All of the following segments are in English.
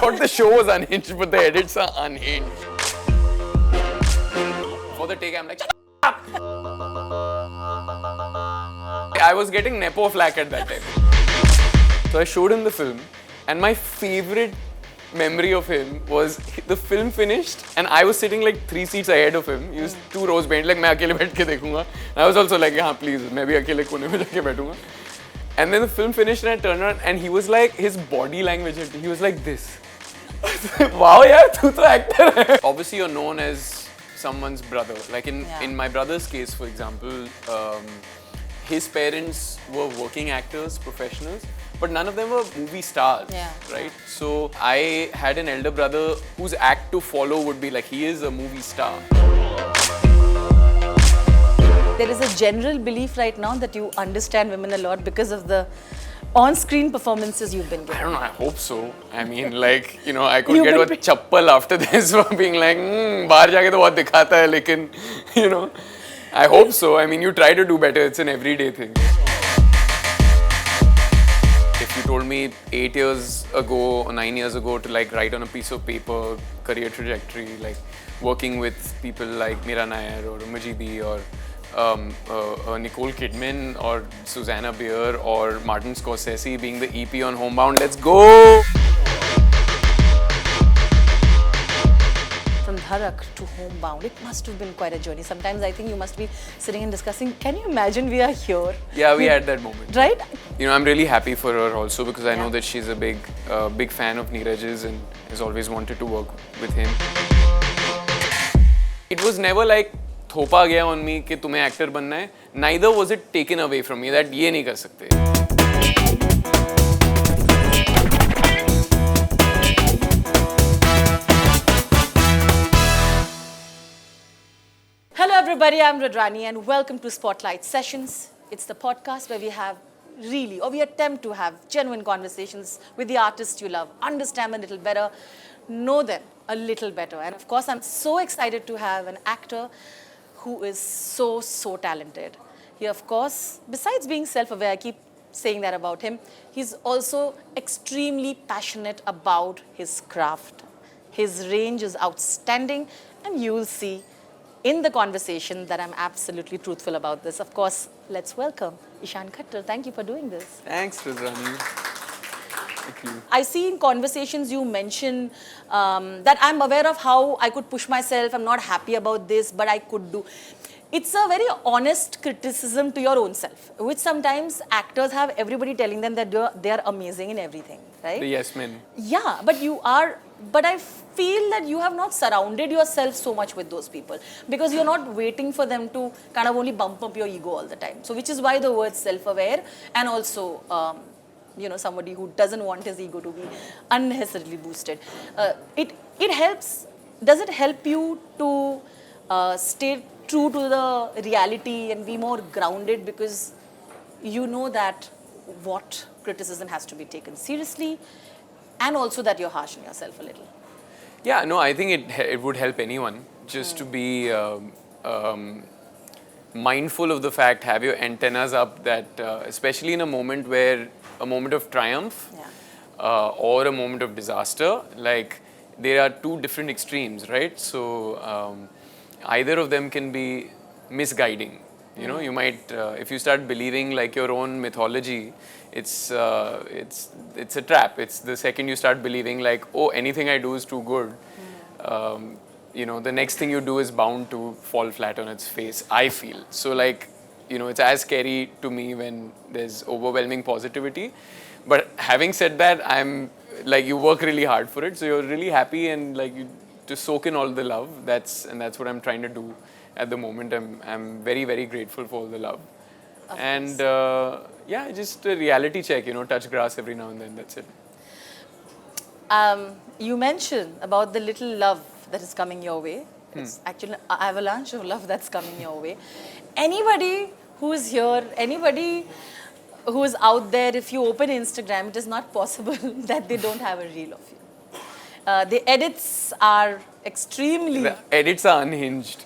thought the show was unhinged, but the edits are unhinged. For the take, I'm like, shut up! I was getting Nepo flak at that time. So I showed him the film, and my favorite memory of him was the film finished and I was sitting like 3 seats ahead of him. He was 2 rows behind, like मैं अकेले बैठ के देखूँगा. I was also like, हाँ please, मैं भी अकेले कोने में जाके बैठूँगा. And then the film finished and I turned around and he was like, his body language, he was like this. Wow, yaar, tu to actor hai. Obviously you're known as someone's brother. Like in my brother's case, for example, his parents were working actors, professionals, but none of them were movie stars, right? So I had an elder brother whose act to follow would be like, he is a movie star. There is a general belief right now that you understand women a lot because of the on-screen performances you've been giving. I don't know, I hope so. I mean, like, you know, I could get a chappal after this for being like, bahar jaake to bahut dikhata hai, lekin, you know, I hope so. I mean, you try to do better, it's an everyday thing. If you told me 8 years ago or 9 years ago to like write on a piece of paper, career trajectory, like working with people like Meera Nair or Majidi or Nicole Kidman or Susanna Bier or Martin Scorsese being the EP on Homebound, let's go! From Dharak to Homebound, it must have been quite a journey. Sometimes I think you must be sitting and discussing, can you imagine we are here? Yeah, we had that moment. Right? You know, I'm really happy for her also because I know that she's a big fan of Neeraj's and has always wanted to work with him. It was never like थोपा गया on me कि तुम्हें actor बनना है. Neither was it taken away from me that ये नहीं कर सकते. Hello everybody, I'm Rudrani and welcome to Spotlight Sessions. It's the podcast where we attempt to have genuine conversations with the artists you love, understand them a little better, know them a little better. And of course, I'm so excited to have an actor who is so talented. He, of course, besides being self-aware, I keep saying that about him, he's also extremely passionate about his craft. His range is outstanding, and you'll see in the conversation that I'm absolutely truthful about this. Of course, let's welcome Ishaan Khatter. Thank you for doing this. Thanks, Rudrani. Thank you. I see in conversations you mention that I'm aware of how I could push myself, I'm not happy about this, but I could do. It's a very honest criticism to your own self, which sometimes actors have everybody telling them that they're amazing in everything, right? The yes men. Yeah, but I feel that you have not surrounded yourself so much with those people because you're not waiting for them to kind of only bump up your ego all the time. So which is why the word self-aware and also you know, somebody who doesn't want his ego to be unnecessarily boosted. It helps. Does it help you to stay true to the reality and be more grounded because you know that what criticism has to be taken seriously and also that you're harsh on yourself a little? Yeah, no, I think it would help anyone just to be mindful of the fact, have your antennas up that especially in a moment of triumph or a moment of disaster, like there are two different extremes, right? So either of them can be misguiding. You know, you might, if you start believing like your own mythology, it's a trap. It's the second you start believing like, oh, anything I do is too good. You know, the next thing you do is bound to fall flat on its face, I feel. So like, you know, it's as scary to me when there's overwhelming positivity. But having said that, I'm like, you work really hard for it. So you're really happy and like you to soak in all the love. That's what I'm trying to do at the moment. I'm very, very grateful for all the love. And yeah, just a reality check, you know, touch grass every now and then, that's it. You mentioned about the little love that is coming your way. It's actually an avalanche of love that's coming your way. Anybody who is here, anybody who is out there, if you open Instagram, it is not possible that they don't have a reel of you. The edits are extremely... The edits are unhinged.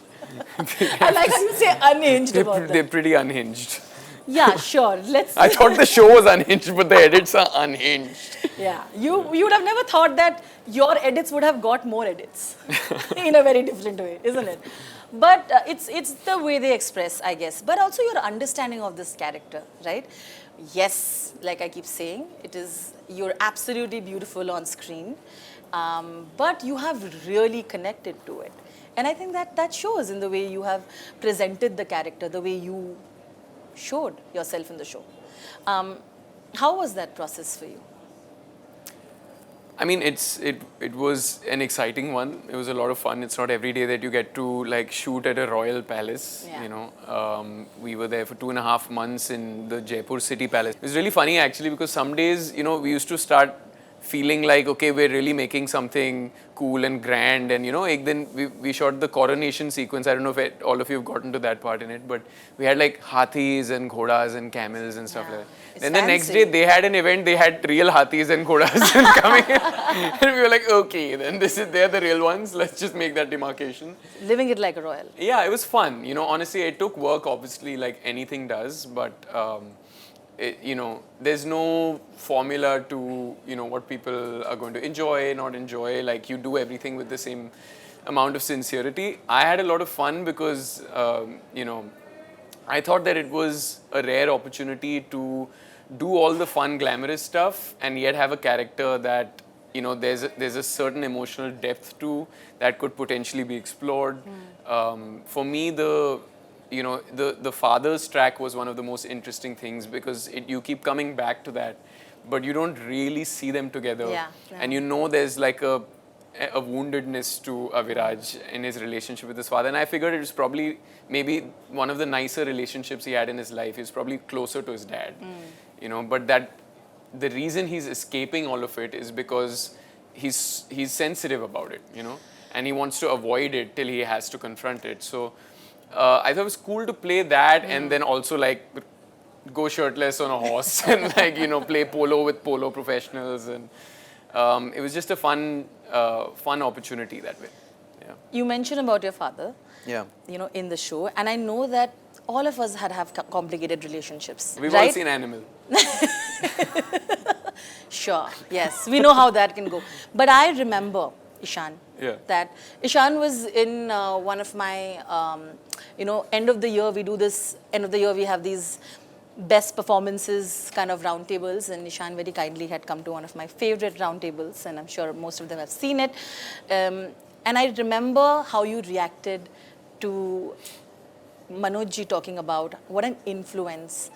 I like how you say unhinged about them. They're pretty unhinged. Yeah, sure. Let's. I thought the show was unhinged, but the edits are unhinged. Yeah, you would have never thought that your edits would have got more edits in a very different way, isn't it? But it's the way they express, I guess. But also your understanding of this character, right? Yes, like I keep saying, you're absolutely beautiful on screen, but you have really connected to it, and I think that shows in the way you have presented the character, the way you showed yourself in the show. How was that process for you? I mean, it was an exciting one. It was a lot of fun. It's not every day that you get to like shoot at a royal palace. Yeah. You know, we were there for 2.5 months in the Jaipur City Palace. It was really funny actually because some days, you know, we used to start feeling like, okay, we're really making something cool and grand. And, you know, then we shot the coronation sequence. I don't know if all of you have gotten to that part in it, but we had like hathis and ghodas and camels and stuff like that. Then the next day they had an event, they had real hathis and ghodas coming in. And we were like, okay, then they're the real ones. Let's just make that demarcation. Living it like a royal. Yeah, it was fun. You know, honestly, it took work, obviously, like anything does, but you know, there's no formula to, you know, what people are going to enjoy, not enjoy. Like, you do everything with the same amount of sincerity. I had a lot of fun because, you know, I thought that it was a rare opportunity to do all the fun, glamorous stuff and yet have a character that, you know, there's a certain emotional depth to that could potentially be explored. For me, you know, the father's track was one of the most interesting things because you keep coming back to that, but you don't really see them together. Yeah. And you know there's like a woundedness to Aviraj in his relationship with his father. And I figured it was probably maybe one of the nicer relationships he had in his life. He was probably closer to his dad, you know, but the reason he's escaping all of it is because he's sensitive about it, you know, and he wants to avoid it till he has to confront it. So I thought it was cool to play that and then also like go shirtless on a horse and like, you know, play polo with polo professionals. And it was just a fun opportunity that way. Yeah. You mentioned about your father, Yeah. you know, in the show, and I know that all of us have complicated relationships. We've right? all seen Animal. Sure, yes, we know how that can go. But I remember, Ishaan, that Ishaan was in one of my, you know, end of the year, we have these best performances kind of roundtables, and Ishaan very kindly had come to one of my favorite roundtables, and I'm sure most of them have seen it. And I remember how you reacted to Manoj ji talking about what an influence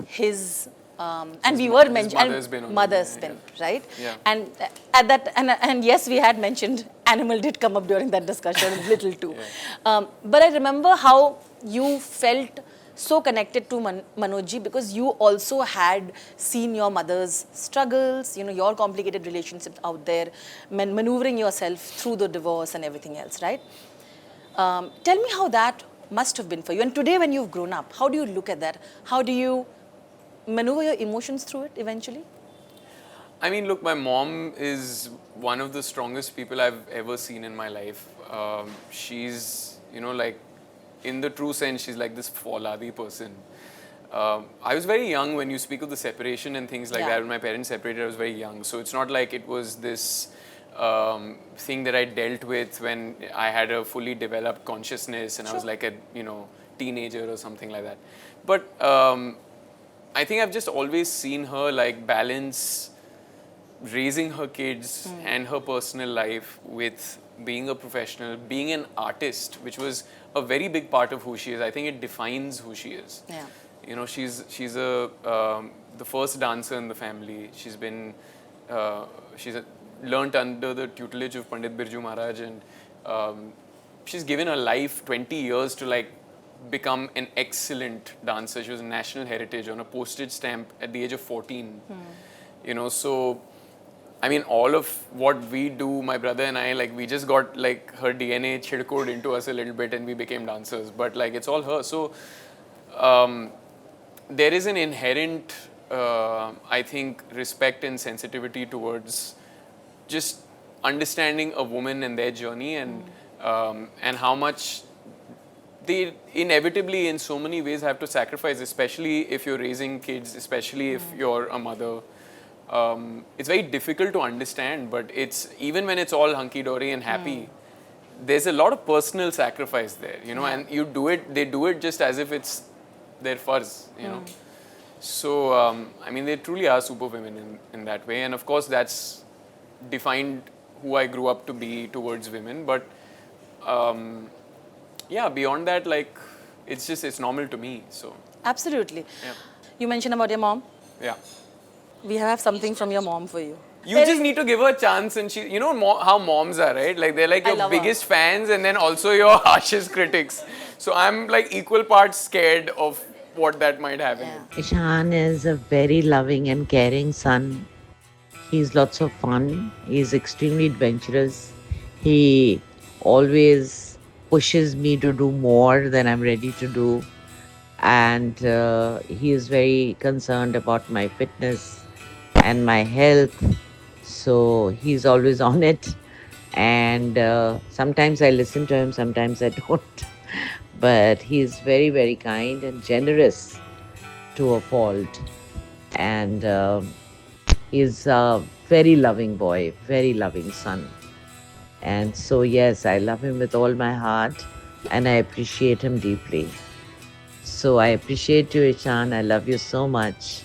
his and we were mentioning mother's been, right? Yeah. And at that, and yes, we had mentioned Animal did come up during that discussion a little too. Yeah. But I remember how you felt so connected to Manoj ji because you also had seen your mother's struggles, you know, your complicated relationships out there, maneuvering yourself through the divorce and everything else, right? Tell me how that must have been for you. And today when you've grown up, how do you look at that? How do you maneuver your emotions through it eventually? I mean, look, my mom is one of the strongest people I've ever seen in my life. She's, you know, like, in the true sense, she's like this Foladi person. I was very young when you speak of the separation and things like that. When my parents separated, I was very young. So it's not like it was this thing that I dealt with when I had a fully developed consciousness and I was like a, you know, teenager or something like that. But I think I've just always seen her like balance raising her kids and her personal life with being a professional, being an artist, which was a very big part of who she is. I think it defines who she is. Yeah. You know, she's the first dancer in the family. She's been learnt under the tutelage of Pandit Birju Maharaj, and she's given her life 20 years to like become an excellent dancer. She was a national heritage on a postage stamp at the age of 14. You know, so I mean, all of what we do, my brother and I, like, we just got like her DNA chidcode into us a little bit and we became dancers. But like, it's all her. So there is an inherent, I think, respect and sensitivity towards just understanding a woman and their journey and how much they inevitably in so many ways have to sacrifice, especially if you're raising kids, especially if you're a mother. It's very difficult to understand, but it's even when it's all hunky-dory and happy, there's a lot of personal sacrifice there, you know, and they do it just as if it's their farz, you know. So, I mean, they truly are superwomen in that way. And of course, that's defined who I grew up to be towards women. But yeah, beyond that, like, it's normal to me. So, Absolutely. yeah. You mentioned about your mom. Yeah. We have something from your mom for you. You just need to give her a chance, and you know how moms are, right? Like, they're like your biggest fans and then also your harshest critics. So I'm like equal parts scared of what that might have in it. Ishaan is a very loving and caring son. He's lots of fun. He's extremely adventurous. He always pushes me to do more than I'm ready to do. And he is very concerned about my fitness and my health. So he's always on it. And sometimes I listen to him, sometimes I don't. But he's very, very kind and generous to a fault. And he's a very loving boy, very loving son. And so, yes, I love him with all my heart and I appreciate him deeply. So I appreciate you, Ishaan. I love you so much.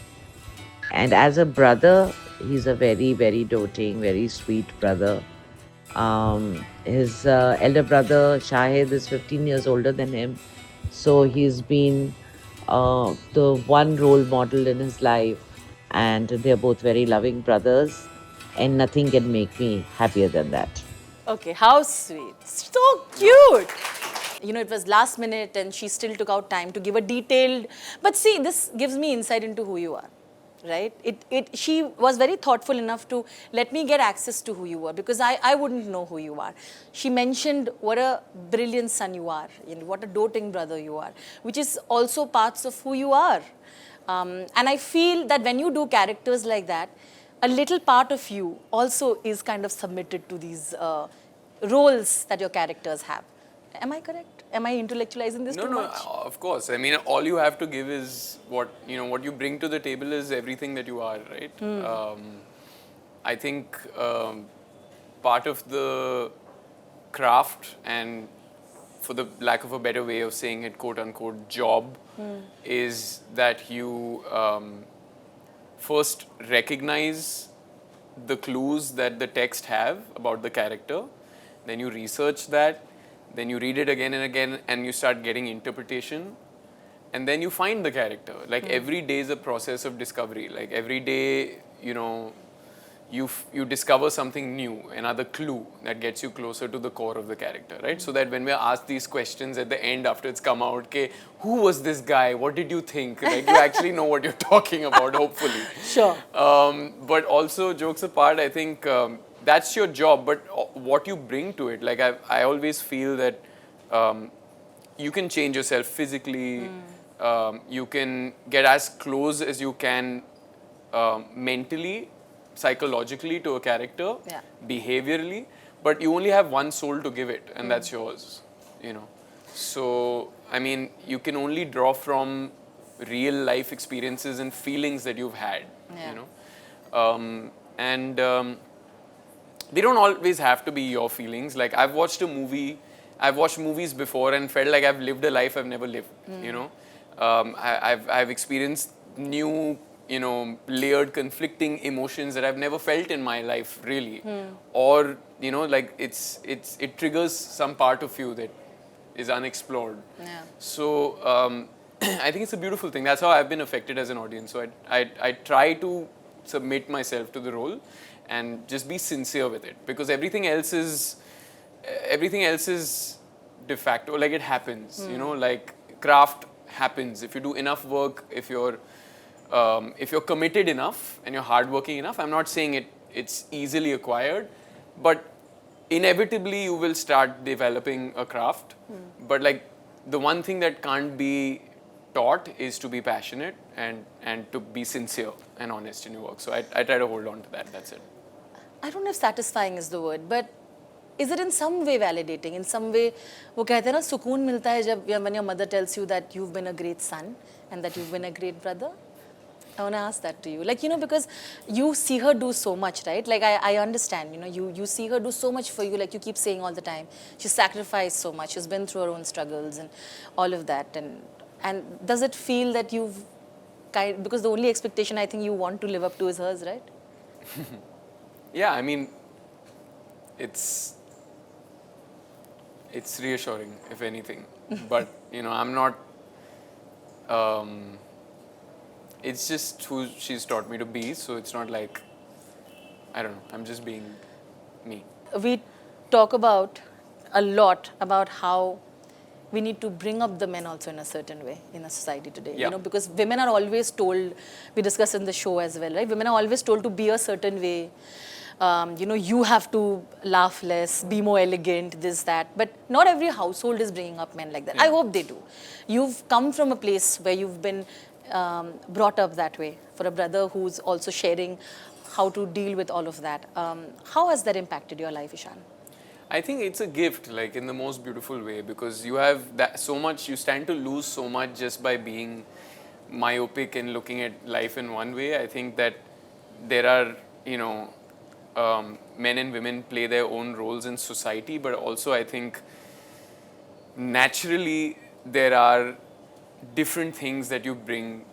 And as a brother, he's a very, very doting, very sweet brother. His elder brother, Shahid, is 15 years older than him. So he's been the one role model in his life. And they're both very loving brothers. And nothing can make me happier than that. Okay, how sweet. So cute. You know, it was last minute and she still took out time to give a detailed... But see, this gives me insight into who you are, right? She was very thoughtful enough to let me get access to who you are because I wouldn't know who you are. She mentioned what a brilliant son you are, and what a doting brother you are, which is also parts of who you are. And I feel that when you do characters like that, a little part of you also is kind of submitted to these roles that your characters have. Am I correct? Am I intellectualizing this too much? No, of course. I mean, all you have to give is what you bring to the table is everything that you are, right? I think part of the craft and, for the lack of a better way of saying it, quote unquote, job, is that you first recognize the clues that the text have about the character, then you research that, then you read it again and again and you start getting interpretation, and then you find the character. Like every day is a process of discovery. Like every day, you discover something new, another clue that gets you closer to the core of the character, right? So that when we're asked these questions at the end after it's come out, okay, who was this guy? What did you think? Like, you actually know what you're talking about, hopefully. Sure. But also, jokes apart, I think that's your job, but what you bring to it, like I always feel that you can change yourself physically, you can get as close as you can mentally, psychologically to a character, behaviorally, but you only have one soul to give it, and that's yours, So, I mean, you can only draw from real life experiences and feelings that you've had, and they don't always have to be your feelings. Like, I've watched movies before and felt like I've lived a life I've never lived, I've experienced new, layered, conflicting emotions that I've never felt in my life, really. Or, like, it triggers some part of you that is unexplored. Yeah. So, I think it's a beautiful thing. That's how I've been affected as an audience. So I try to submit myself to the role and just be sincere with it, because everything else is de facto. Like, it happens, like craft happens if you do enough work, if you're committed enough and you're hardworking enough. I'm not saying it's easily acquired, but inevitably you will start developing a craft. But like, the one thing that can't be taught is to be passionate and to be sincere and honest in your work. So I try to hold on to that. That's it. I don't know if satisfying is the word, but is it in some way validating? In some way, वो कहते हैं ना सुकून मिलता है जब when your mother tells you that you've been a great son and that you've been a great brother? I want to ask that to you. Like, you know, because you see her do so much, right? Like, I understand, you know, you see her do so much for you, like you keep saying all the time. She's sacrificed so much. She's been through her own struggles and all of that. And does it feel that you've because the only expectation I think you want to live up to is hers, right? Yeah, I mean, it's reassuring, if anything. But, you know, I'm not, it's just who she's taught me to be, so it's not like, I don't know, I'm just being me. We talk about a lot about how we need to bring up the men also in a certain way in a society today. Yeah. You know, because women are always told, we discuss in the show as well, right? Women are always told to be a certain way. You know, you have to laugh less, be more elegant, this, that. But not every household is bringing up men like that. Yeah. I hope they do. You've come from a place where you've been brought up that way, for a brother who's also sharing how to deal with all of that. How has that impacted your life, Ishaan? I think it's a gift, like in the most beautiful way, because you have that so much, you stand to lose so much just by being myopic and looking at life in one way. I think that there are, you know, men and women play their own roles in society, but also I think naturally there are different things that you bring,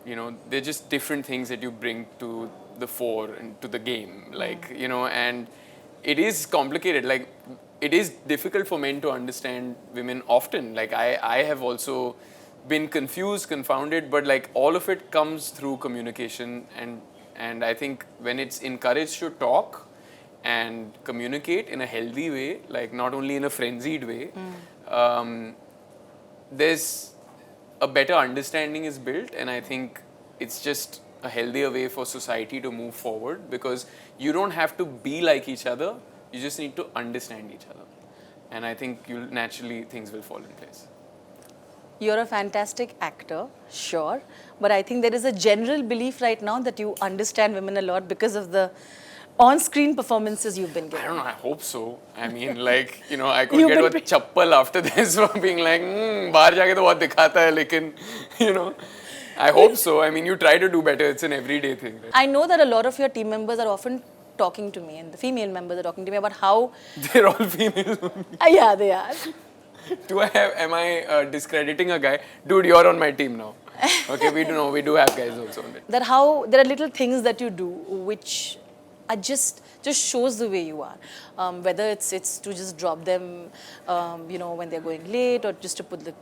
you know, they're just different things that you bring to the fore and to the game, like, you know, and it is complicated. Like, it is difficult for men to understand women often. Like, I have also been confused, confounded, but like all of it comes through communication, and I think when it's encouraged to talk and communicate in a healthy way, like not only in a frenzied way, there's a better understanding is built, and I think it's just a healthier way for society to move forward, because you don't have to be like each other, you just need to understand each other, and I think you'll naturally, things will fall in place. You're a fantastic actor, sure, but I think there is a general belief right now that you understand women a lot because of the on-screen performances you've been I giving. don't know, I hope so. I mean, like, you know, I could get a chappal after this for being like, bahar jaake to bahut dikhata hai, lekin, you know, I hope so. I mean, you try to do better, it's an everyday thing. Right? I know that a lot of your team members are often talking to me, and the female members are talking to me about how... They're all female. Yeah, they are. Am I discrediting a guy? Dude, you're on my team now. Okay, we do have guys also on it. That how there are little things that you do which are just shows the way you are. Whether it's to just drop them, you know, when they're going late, or just to put the,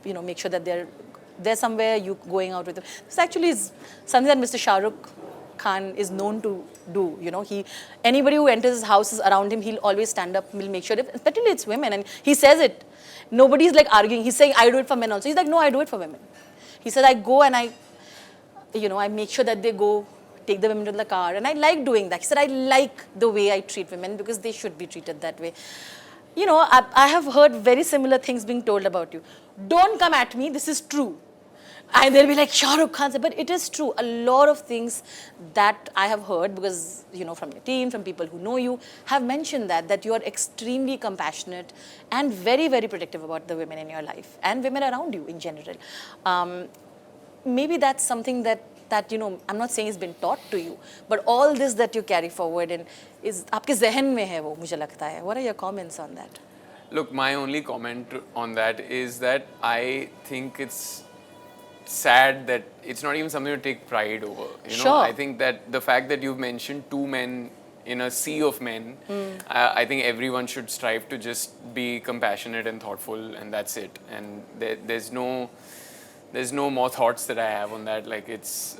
you know, make sure that they're somewhere, you going out with them. This actually is something that Mr. Shah Rukh Khan is known to do. You know, anybody who enters his house is around him, he'll always stand up, he'll make sure, especially it's women, and he says it. Nobody's like arguing. He's saying, I do it for men also. He's like, no, I do it for women. He said, I go and I make sure that they go, take the women to the car, and I like doing that. He said, I like the way I treat women because they should be treated that way. You know, I have heard very similar things being told about you. Don't come at me, this is true. And they'll be like, Shah Rukh Khan said, but it is true. A lot of things that I have heard, because, you know, from your team, from people who know you, have mentioned that you are extremely compassionate and very, very protective about the women in your life and women around you in general. Maybe that's something that, you know, I'm not saying it's been taught to you, but all this that you carry forward and is आपके ज़हन में है वो, मुझे लगता है. What are your comments on that? Look, my only comment on that is that I think it's sad that it's not even something to take pride over. You know, Sure. I think that the fact that you've mentioned two men in a sea of men, I think everyone should strive to just be compassionate and thoughtful, and that's it. And there's no more thoughts that I have on that. Like, it's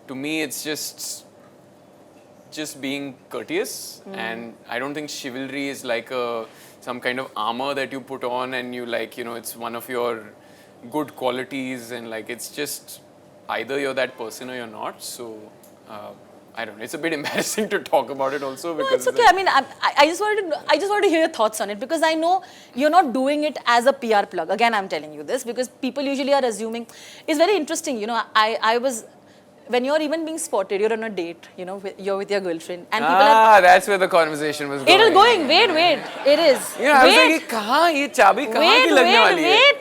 to me, it's just being courteous, and I don't think chivalry is like some kind of armor that you put on and you, like, you know, it's one of your good qualities, and like, it's just either you're that person or you're not. So I don't know, it's a bit embarrassing to talk about it also, because No, it's okay. I mean, I just wanted to hear your thoughts on it, because I know you're not doing it as a PR plug. Again, I'm telling you this because people usually are assuming. It's very interesting, you know. I was when you're even being spotted, you're on a date, you know, you're with your girlfriend, and people are. That's where the conversation was going. It is going. Wait. It is. You know, I was like, kahan ye chabi kahan ki lagne wali hai? Wait.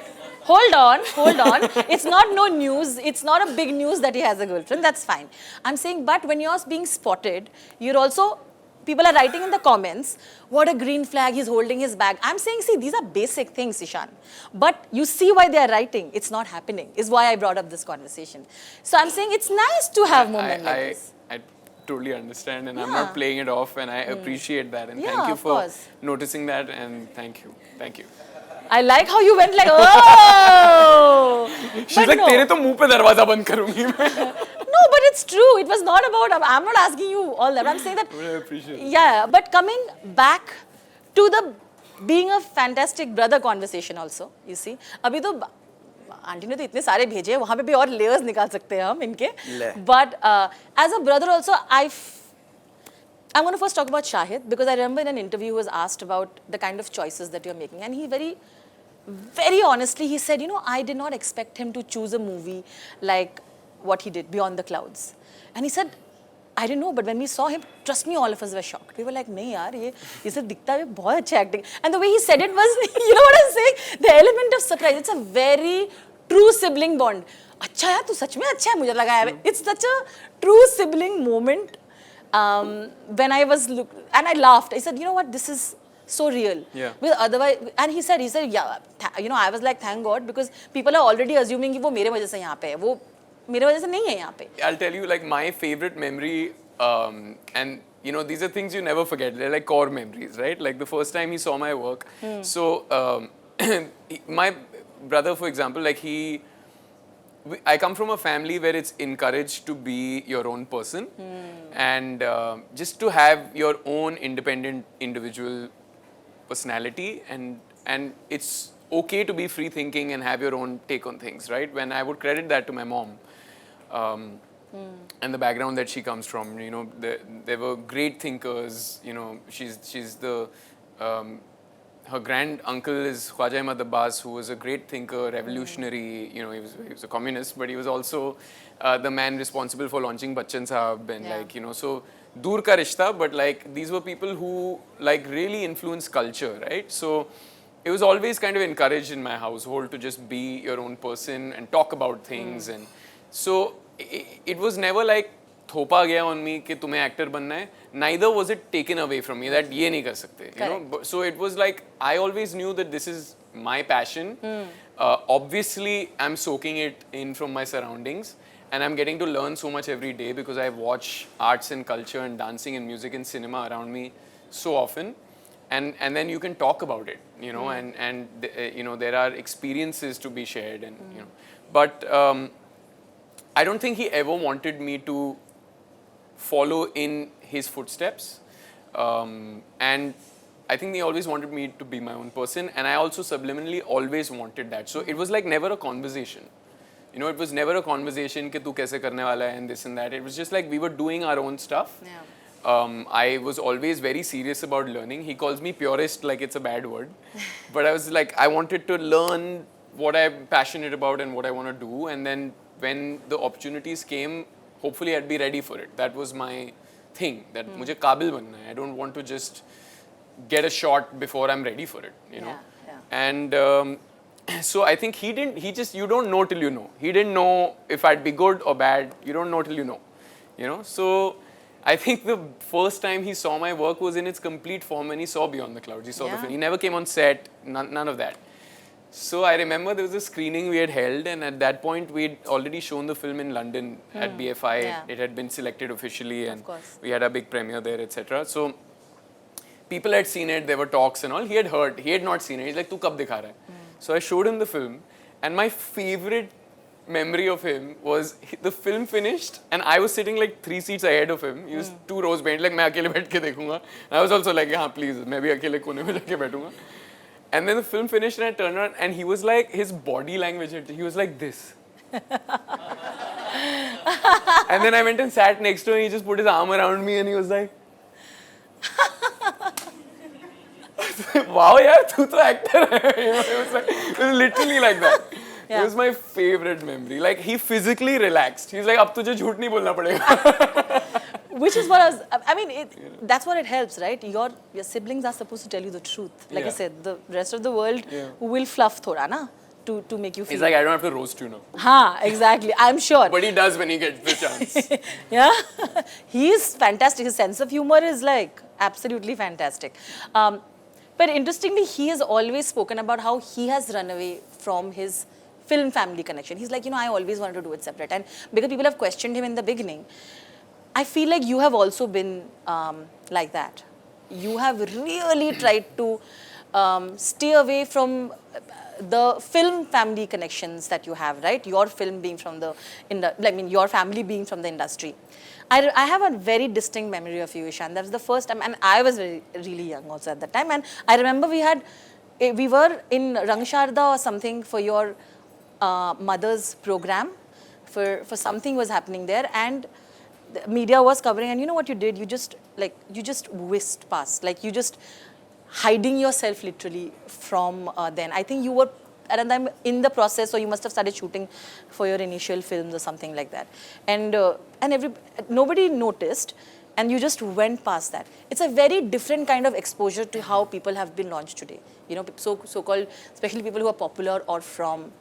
Hold on. It's not no news. It's not a big news that he has a girlfriend. That's fine. I'm saying, but when you're being spotted, you're also. People are writing in the comments, what a green flag, he's holding his bag. I'm saying, see, these are basic things, Ishaan. But you see why they are writing. It's not happening, is why I brought up this conversation. So I'm saying it's nice to have moments like this. I totally understand, and I'm not playing it off, and I appreciate that. And thank you for noticing that, and thank you. Thank you. I like how you went like, oh! She's like, तेरे तो मुंह पे दरवाजा बंद करूंगी मैं. No, but it's true. It was not about, I'm not asking you all that. I'm saying that. I appreciate it. Yeah, but coming back to the being a fantastic brother conversation also, you see. अभी तो aunty ने तो इतने सारे भेजे हैं, वहाँ पे भी और layers निकाल सकते हैं हम इनके. But as a brother also, I'm going to first talk about Shahid, because I remember in an interview he was asked about the kind of choices that you're making, and he very honestly, he said, you know, I did not expect him to choose a movie like what he did, Beyond the Clouds. And he said, I didn't know, but when we saw him, trust me, all of us were shocked. We were like, nahi yaar, ye sab dikhta hai, bahut achha acting. And the way he said it was, you know what I'm saying? The element of surprise. It's a very true sibling bond. Achha yaar, tu sach mein achha hai, mujhe laga hai. It's such a true sibling moment. When I was, and I laughed. I said, you know what, this is so real. Yeah. Because otherwise, and he said, yeah, you know, I was like, thank God, because people are already assuming कि वो मेरे वजह से यहाँ पे है, वो मेरे वजह से नहीं है यहाँ पे. I'll tell you, like, my favorite memory, and you know, these are things you never forget. They're like core memories, right? Like the first time he saw my work. So my brother, for example, like I come from a family where it's encouraged to be your own person, and just to have your own independent individual personality, and it's okay to be free thinking and have your own take on things, right? When I would credit that to my mom, and the background that she comes from, you know, they were great thinkers. You know, she's the her grand uncle is Khwaja Ahmad Abbas, who was a great thinker, revolutionary. You know, he was a communist, but he was also the man responsible for launching Bachchan Sahab, and like, you know, so dur ka rishta, but like these were people who like really influenced culture, right? So it was always kind of encouraged in my household to just be your own person and talk about things, and so it was never like thopa gaya on me कि तुम्हें actor बनना है. Neither was it taken away from me that ये नहीं कर सकते. You know, so it was like I always knew that this is my passion. Obviously, I'm soaking it in from my surroundings, and I'm getting to learn so much every day because I watch arts and culture and dancing and music and cinema around me so often, and then you can talk about it, you know, and you know, there are experiences to be shared, and you know, but I don't think he ever wanted me to follow in his footsteps, and I think he always wanted me to be my own person, and I also subliminally always wanted that. So it was like never a conversation. You know, it was never a conversation कि तू कैसे करने वाला है and this and that. It was just like we were doing our own stuff. Yeah. I was always very serious about learning. He calls me purist like it's a bad word. But I was like, I wanted to learn what I'm passionate about and what I want to do. And then when the opportunities came, hopefully I'd be ready for it. That was my thing, that मुझे काबिल बनना है. I don't want to just get a shot before I'm ready for it, you know. And so I think you don't know till you know. He didn't know if I'd be good or bad. You don't know till you know, you know. So I think the first time he saw my work was in its complete form when he saw Beyond the Clouds. He saw the film. He never came on set, none of that. So I remember there was a screening we had held, and at that point we'd already shown the film in London at BFI. Yeah. It had been selected officially, and we had a big premiere there, etc. So people had seen it, there were talks and all. He had heard, he had not seen it. He's like, "Tu kab dikha raha hai?" So I showed him the film, and my favorite memory of him was the film finished, and I was sitting like 3 seats ahead of him. He was 2 rows behind, like मैं अकेले बैठ के देखूंगा. I was also like, "हाँ, please, मैं भी अकेले कोने में जाके बैठूंगा." And then the film finished, and I turned around, and he was like, his body language, he was like this. And then I went and sat next to him, he just put his arm around me, and he was like, wow, yaar, tu to actor hai. You know, it was literally like that. It was my favorite memory. Like, he physically relaxed. He's like, ab tujhe jhoot nahi bolna padega. Which is what I mean, that's what it helps, right? Your siblings are supposed to tell you the truth. Like I said, the rest of the world will fluff thoda, na? To make you feel. He's like, I don't have to roast you now. Ha, exactly. I'm sure. But he does when he gets the chance. Yeah. He's fantastic. His sense of humor is like absolutely fantastic. But interestingly, he has always spoken about how he has run away from his film family connection. He's like, I always wanted to do it separate. And because people have questioned him in the beginning, I feel like you have also been like that. You have really tried to stay away from the film family connections that you have, right? Your film being from your family being from the industry. I have a very distinct memory of you, Ishaan. That was the first time, and I was really young also at that time. And I remember we were in Rangsharda or something for your mother's program, for something was happening there, and the media was covering, and you know what you did? You just whisked past, like you just hiding yourself literally from then. I think you were at a time in the process, or you must have started shooting for your initial films or something like that. And nobody noticed, and you just went past that. It's a very different kind of exposure to how people have been launched today. So-called, especially people who are popular or from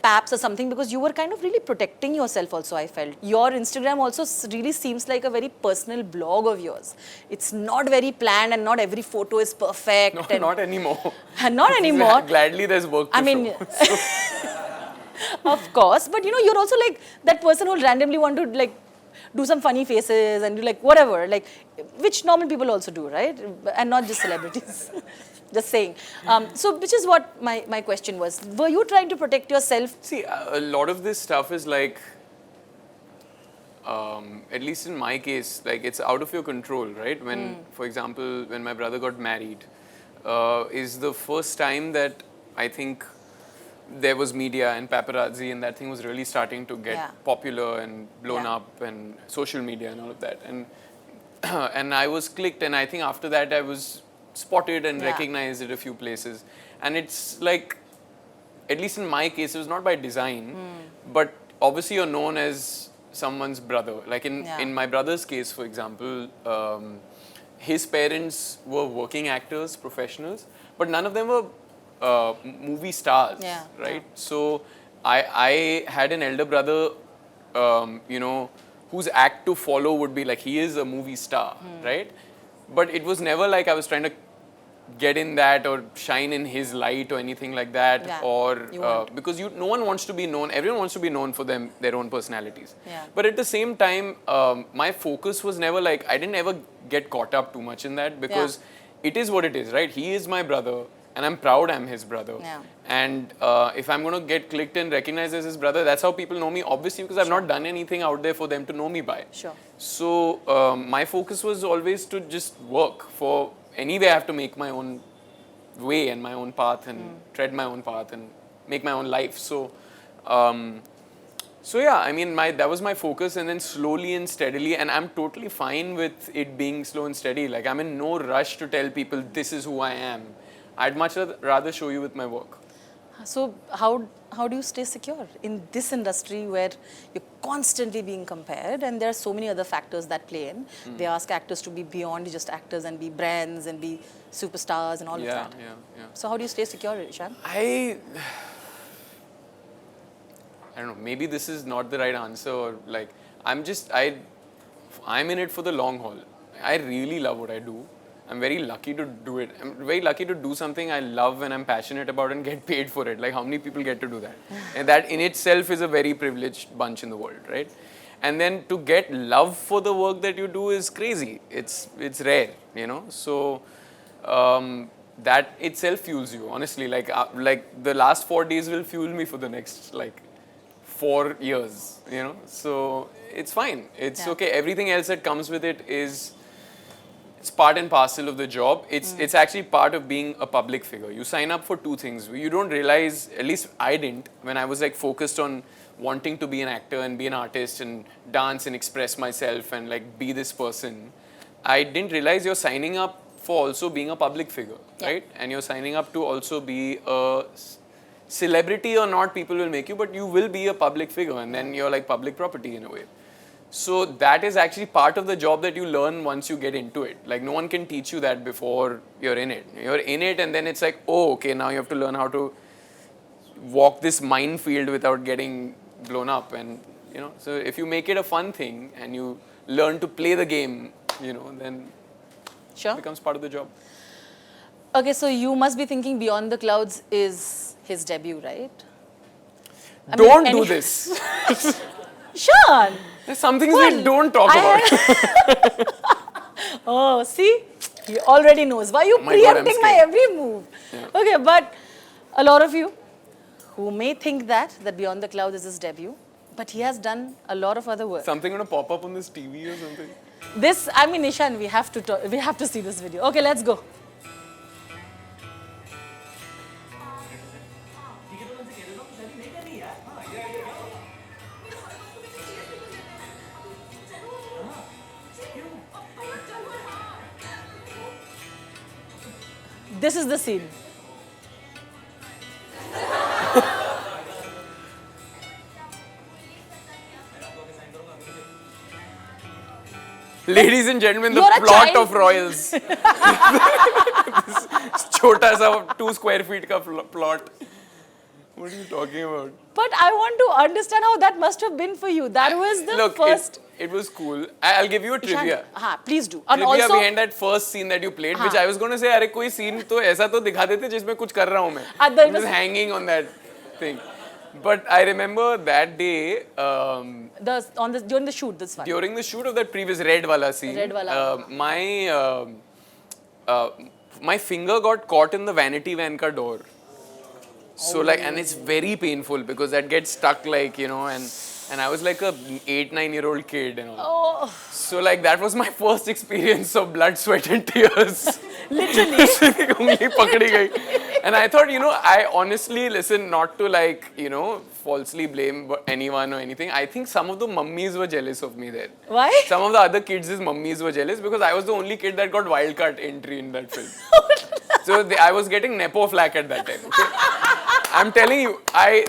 paps or something, because you were kind of really protecting yourself also, I felt. Your Instagram also really seems like a very personal blog of yours. It's not very planned, and not every photo is perfect. No, not anymore. Not anymore. Gladly there's work to show. Of course, but you're also like that person who randomly want to like do some funny faces and do like whatever, like which normal people also do, right? And not just celebrities. Just saying. So which is what my question was. Were you trying to protect yourself? See, a lot of this stuff is like, at least in my case, like it's out of your control, right? When, for example, when my brother got married, is the first time that I think there was media and paparazzi, and that thing was really starting to get popular and blown up, and social media and all of that. And and I was clicked, and I think after that I was spotted and recognized at a few places. And it's like, at least in my case, it was not by design, but obviously you're known as someone's brother. Like in my brother's case, for example, his parents were working actors, professionals, but none of them were movie stars, right? So I had an elder brother, whose act to follow would be like, he is a movie star, right? But it was never like I was trying to get in that or shine in his light or anything like that, or because no one wants to be known. Everyone wants to be known for their own personalities. But at the same time, my focus was never like, I didn't ever get caught up too much in that, because it is what it is, right? He is my brother, and I'm proud I'm his brother. And if I'm going to get clicked and recognized as his brother, that's how people know me, obviously, because I've not done anything out there for them to know me by. So my focus was always to just work for. Anyway, I have to make my own way and my own path, and tread my own path and make my own life. So, yeah, I mean, that was my focus, and then slowly and steadily, and I'm totally fine with it being slow and steady. Like, I'm in no rush to tell people this is who I am. I'd much rather show you with my work. So how do you stay secure in this industry where you're constantly being compared, and there are so many other factors that play in? They ask actors to be beyond just actors and be brands and be superstars and all of that. So how do you stay secure, Ishaan? I don't know, maybe this is not the right answer, or like, I'm in it for the long haul. I really love what I do. I'm very lucky to do it. I'm very lucky to do something I love and I'm passionate about and get paid for it. Like, how many people get to do that? And that in itself is a very privileged bunch in the world, right? And then to get love for the work that you do is crazy. It's rare, So that itself fuels you, honestly. Like the last 4 days will fuel me for the next 4 years, So it's fine. It's okay. Everything else that comes with it is. It's part and parcel of the job. It's actually part of being a public figure. You sign up for two things. You don't realize, at least I didn't, when I was focused on wanting to be an actor and be an artist and dance and express myself and be this person, I didn't realize you're signing up for also being a public figure, right? And you're signing up to also be a celebrity or not, people will make you, but you will be a public figure, and then you're like public property in a way. So that is actually part of the job that you learn once you get into it. Like no one can teach you that before you're in it. You're in it and then it's like, oh, okay, now you have to learn how to walk this minefield without getting blown up. And, you know, so if you make it a fun thing and you learn to play the game, you know, then Sure. it becomes part of the job. Okay, so you must be thinking Beyond the Clouds is his debut, right? Don't do this. Sean! There's some things we don't talk about. Oh, see? He already knows. Why are you Oh my God, I'm preempting my scared. every move? Yeah. Okay, but a lot of you who may think that Beyond the Clouds is his debut, but he has done a lot of other work. Something gonna pop up on this TV or something. This, I mean, Ishaan, we have to see this video. Okay, let's go. This is the scene. Ladies and gentlemen, the You're a plot child. of Royals. This chota sa 2 square feet ka plot. What are you talking about? But I want to understand how that must have been for you. That was the Look, first. it was cool. I'll give you a trivia. हाँ, please do. And Trivia also, behind that first scene that you played, which I was going to say, अरे कोई scene तो ऐसा तो दिखा देते जिसमें कुछ कर रहा हूँ मैं. I'm just hanging on that thing. But I remember that day, during the shoot, this one. during the shoot of that previous red wala scene, Red wala. My finger got caught in the vanity van ka door. So like, and it's very painful because that gets stuck, like, you know, and I was like a 8-9-year-old kid and all. Oh, So like that was my first experience of blood, sweat and tears. literally. Ungli pakdi gayi. And I thought, you know, I honestly, listen, not to like, you know, falsely blame anyone or anything. I think some of the mummies were jealous of me there. Why? Some of the other kids' mummies were jealous because I was the only kid that got wildcard entry in that film. So I was getting Nepo flak at that time. Okay? I'm telling you,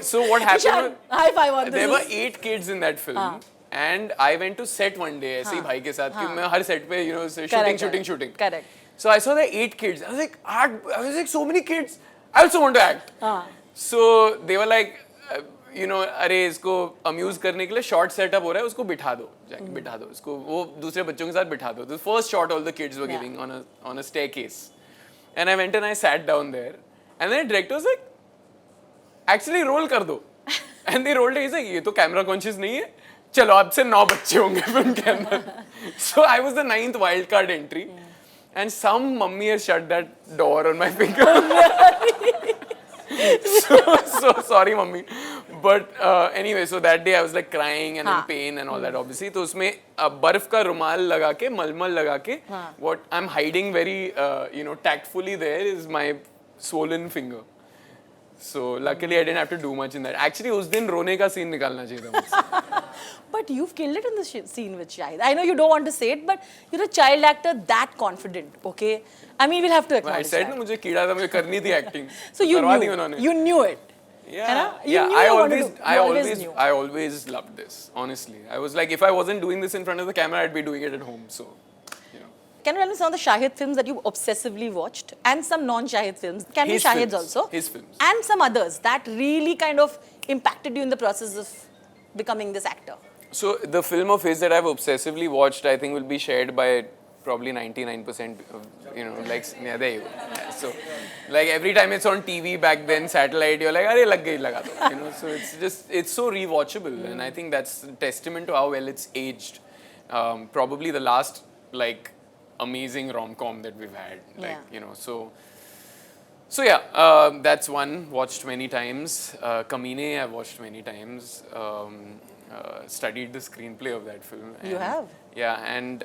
so what happened Ishaan, high five on this. there were 8 kids in that film. And I went to set one day, ऐसे ही भाई के साथ, कि मैं हर set पे, you know, shooting. Correct. So I saw the 8 kids. I was like, so many kids. I also want to act. So they were like, you know, अरे इसको amuse करने के लिए short setup हो रहा है, उसको बिठा दो, जाके बिठा दो, उसको वो दूसरे बच्चों के साथ बिठा दो. The first shot all the kids were giving on a staircase. And I went and I sat down there. And then the director was like, actually roll कर दो. And they rolled it. He's like, ये तो camera conscious नहीं है. चलो अब से 9 बच्चे होंगे फिल्म के अंदर. So I was the 9th wildcard entry. And some mummy has shut that door on my finger. so sorry, mummy. But anyway, so that day I was like crying and in pain and all that, obviously. तो उसमें बर्फ का रुमाल लगा के, मलमल लगा के, what I'm hiding very, you know, tactfully there is my swollen finger. So luckily I didn't have to do much in that. Actually, उस दिन रोने का scene निकालना चाहिए था मुझसे. But you've killed it in the scene with Shahid. I know you don't want to say it, but you're a child actor that confident, okay? I mean, we'll have to acknowledge I said that. ना मुझे कीड़ा था, मुझे करनी थी acting. So you करवा दी knew. उन्होंने. You knew it. Yeah, You knew you wanted to do. I always loved this. Honestly, I was like, if I wasn't doing this in front of the camera, I'd be doing it at home. So, you know. Can you tell me some of the Shahid films that you obsessively watched, and some non-Shahid films? Can be His Shahid's films. also. His films. And some others that really kind of impacted you in the process of becoming this actor. So the film of his that I've obsessively watched, I think, will be shared by probably 99% of, you know, like, yeah, there you go. Yeah, so, like, every time it's on TV back then, satellite, you're like, arey lag gayi, laga do. You know, so it's just, it's so rewatchable. And I think that's a testament to how well it's aged. Probably the last, like, amazing rom-com that we've had. Like, you know, so yeah, that's one, watched many times. Kamine, I've watched many times. Studied the screenplay of that film. You have? Yeah, and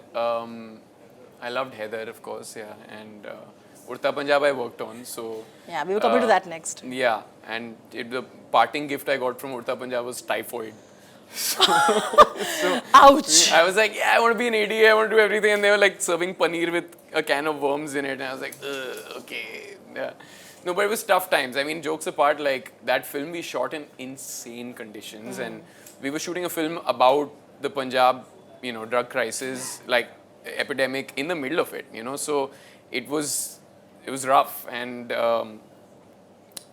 I loved Heather, of course, yeah, and Udta Punjab I worked on, so... Yeah, we will come into that next. Yeah, and the parting gift I got from Udta Punjab was typhoid. So Ouch! I was like, yeah, I want to be an AD, I want to do everything, and they were like serving paneer with a can of worms in it, and I was like, okay, yeah. No, but it was tough times. I mean, jokes apart, like that film we shot in insane conditions, and we were shooting a film about the Punjab, drug crisis, like epidemic in the middle of it. So it was rough, and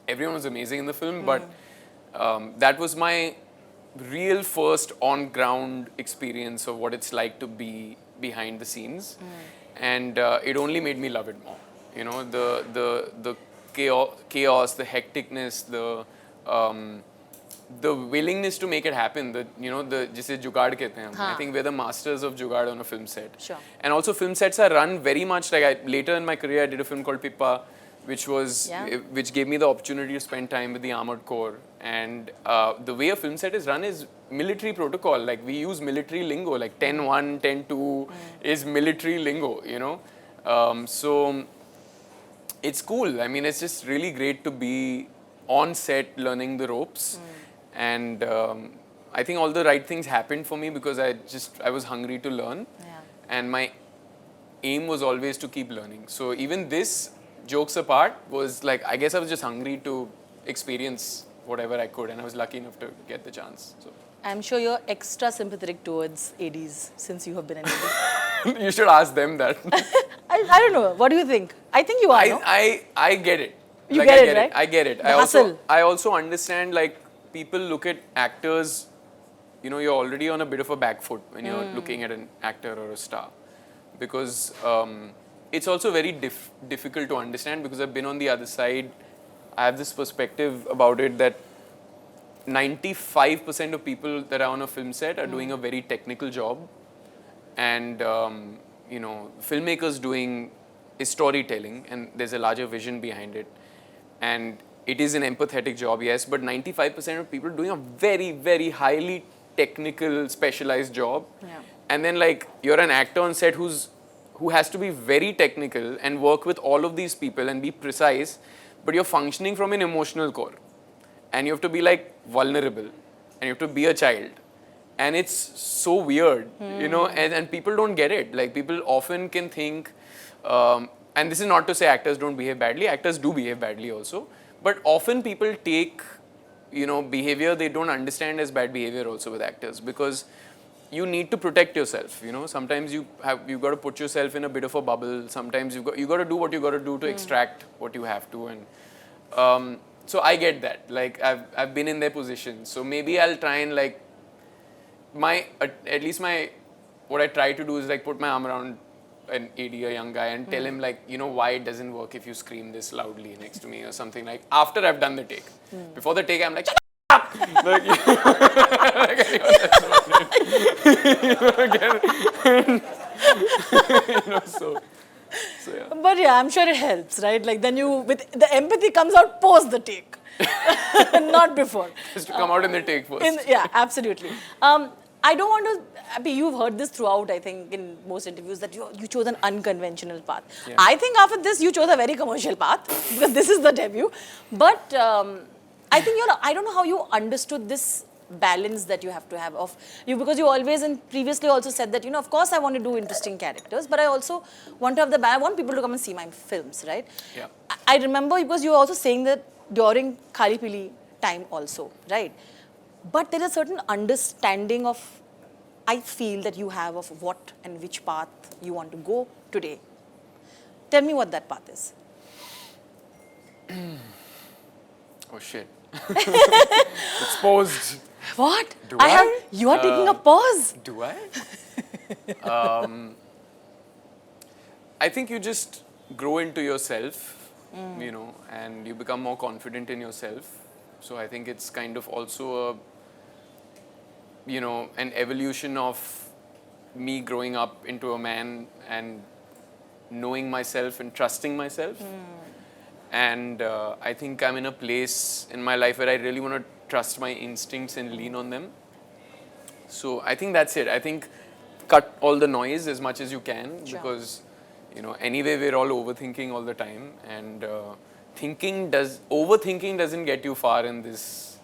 everyone was amazing in the film, but that was my real first on-ground experience of what it's like to be behind the scenes, and it only made me love it more. The chaos, the hecticness, the willingness to make it happen. The जिसे जुगाड़ कहते हैं. I think we're the masters of जुगाड़ on a film set. Sure. And also film sets are run very much like later in my career I did a film called Pippa, which gave me the opportunity to spend time with the armored corps. And the way a film set is run is military protocol. Like we use military lingo, like 10-1, 10-2 is military lingo, so it's cool. I mean, it's just really great to be on set learning the ropes. And I think all the right things happened for me because I was hungry to learn. And my aim was always to keep learning. So even this, jokes apart, was like, I guess I was just hungry to experience whatever I could, and I was lucky enough to get the chance. So I'm sure you're extra sympathetic towards ADs since you have been an AD. You should ask them that. I don't know. What do you think? I think you are, no? I get it. You get it, right? I get it. The I also understand, like, people look at actors, you're already on a bit of a back foot when you're looking at an actor or a star. Because it's also very difficult to understand, because I've been on the other side. I have this perspective about it that 95% of people that are on a film set are doing a very technical job. And, filmmakers doing is storytelling, and there's a larger vision behind it. And it is an empathetic job, yes, but 95% of people are doing a very, very highly technical, specialized job. And then, like, you're an actor on set who has to be very technical and work with all of these people and be precise, but you're functioning from an emotional core. And you have to be, like, vulnerable, and you have to be a child. And it's so weird, and people don't get it. Like, people often can think, and this is not to say actors don't behave badly, actors do behave badly also, but often people take, behavior they don't understand as bad behavior also with actors, because you need to protect yourself, Sometimes you've got to put yourself in a bit of a bubble. Sometimes you got to do what you got to do to extract what you have to. And so I get that. Like, I've been in their position. So maybe I'll try and, like, what I try to do is, like, put my arm around an AD, a young guy, and tell him, like, why it doesn't work if you scream this loudly next to me or something, like, after I've done the take. Before the take, I'm like, shut up! Like, so yeah. But yeah, I'm sure it helps, right? Like, then the empathy comes out post the take, not before. Just to come out in the take first. Yeah, absolutely. I don't want to, you've heard this throughout, I think, in most interviews, that you chose an unconventional path. Yeah. I think after this, you chose a very commercial path, because this is the debut. But I think I don't know how you understood this balance that you have to have of you, because you always and previously also said that, of course I want to do interesting characters, but I also want to have I want people to come and see my films, right? Yeah. I remember, because you were also saying that during Khali Pili time also, right? But there is a certain understanding of, I feel, that you have of what and which path you want to go today. Tell me what that path is. Oh shit. Exposed. What? Do I? You are taking a pause. Do I? I think you just grow into yourself, and you become more confident in yourself. So I think it's kind of also an evolution of me growing up into a man and knowing myself and trusting myself. And I think I'm in a place in my life where I really want to trust my instincts and lean on them. So I think that's it. I think cut all the noise as much as you can, because, anyway, we're all overthinking all the time. And overthinking doesn't get you far in this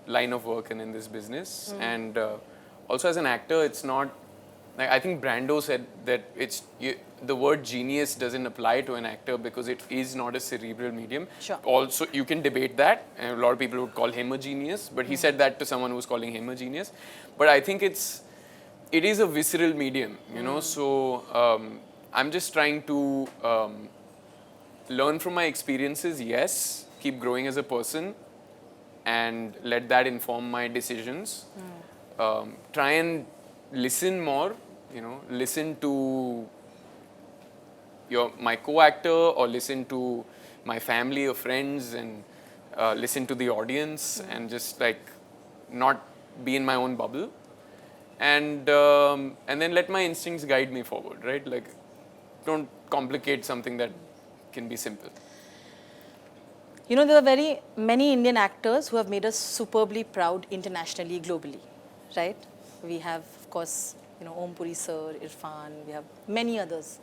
line of work and in this business. And also as an actor, it's not like I think Brando said that the word genius doesn't apply to an actor because it is not a cerebral medium. Sure. Also, you can debate that, and a lot of people would call him a genius, but he said that to someone who was calling him a genius. But I think it is a visceral medium, you know. So I'm just trying to learn from my experiences. Yes, keep growing as a person, and let that inform my decisions. Try and listen more, you know, listen to my co-actor or listen to my family or friends, and listen to the audience, and just like not be in my own bubble, and then let my instincts guide me forward, right? Like, don't complicate something that can be simple. You know, there are very many Indian actors who have made us superbly proud internationally, globally, right? We have, of course, you know, Om Puri sir, Irfan, we have many others.